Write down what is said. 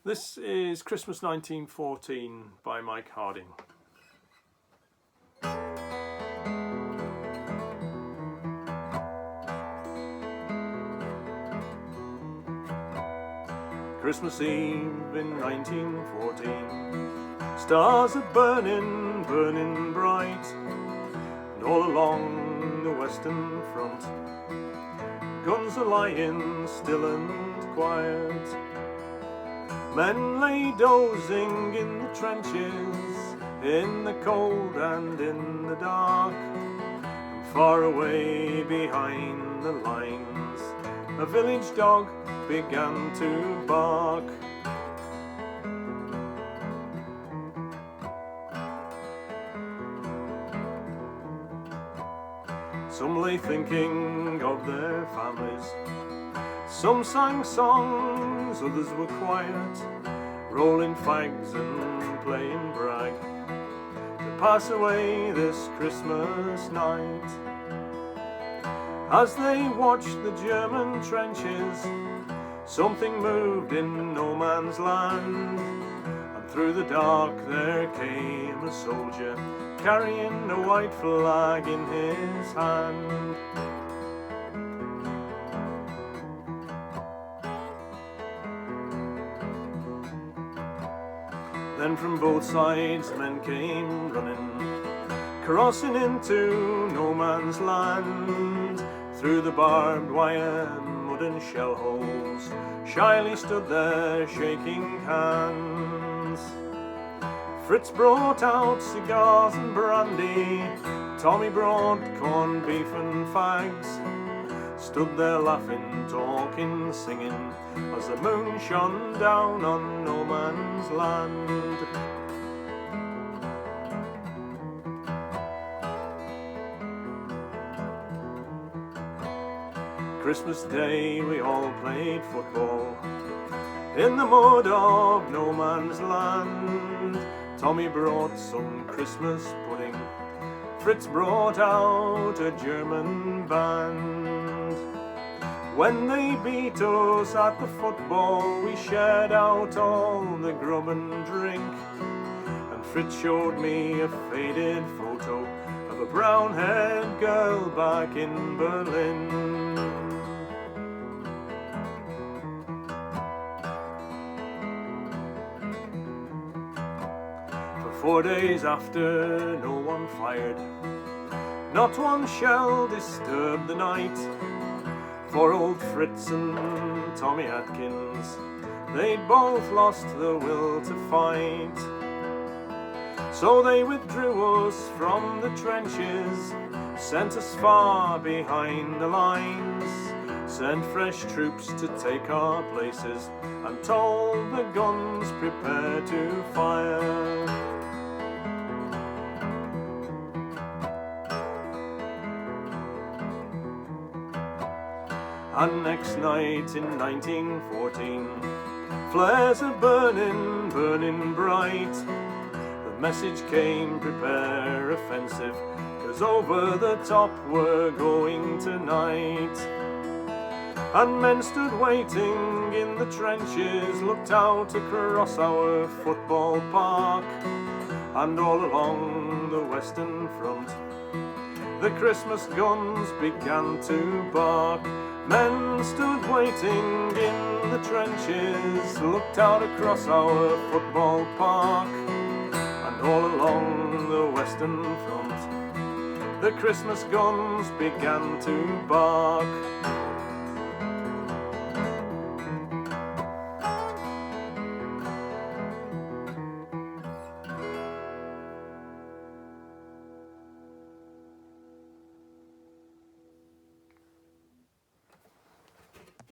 This is Christmas 1914 by Mike Harding. Christmas Eve in 1914, stars are burning, burning bright, and all along the western front, guns are lying still and quiet. Men lay dozing in the trenches, in the cold and in the dark, and far away behind the lines, a village dog began to bark. Some lay thinking of their families, some sang songs, others were quiet, rolling fags and playing brag, to pass away this Christmas night. As they watched the German trenches, something moved in no man's land, and through the dark there came a soldier, carrying a white flag in his hand. Then from both sides men came running, crossing into no man's land. Through the barbed wire, mud and shell holes, shyly stood there shaking hands. Fritz brought out cigars and brandy, Tommy brought corned beef and fags, stood there laughing, talking, singing, as the moon shone down on no man's land. Christmas Day we all played football in the mud of no man's land. Tommy brought some Christmas pudding, Fritz brought out a German band. When they beat us at the football, we shared out all the grub and drink, and Fritz showed me a faded photo of a brown-haired girl back in Berlin. For 4 days after, no one fired, not one shell disturbed the night. For old Fritz and Tommy Atkins, they'd both lost the will to fight. So they withdrew us from the trenches, sent us far behind the lines, sent fresh troops to take our places, and told the guns prepare to fire. And next night in 1914, flares are burning, burning bright. The message came, prepare offensive, 'cause over the top we're going tonight. And men stood waiting in the trenches, looked out across our football park, and all along the western front, the Christmas guns began to bark. Men stood waiting in the trenches, looked out across our football park, and all along the western front, the Christmas guns began to bark.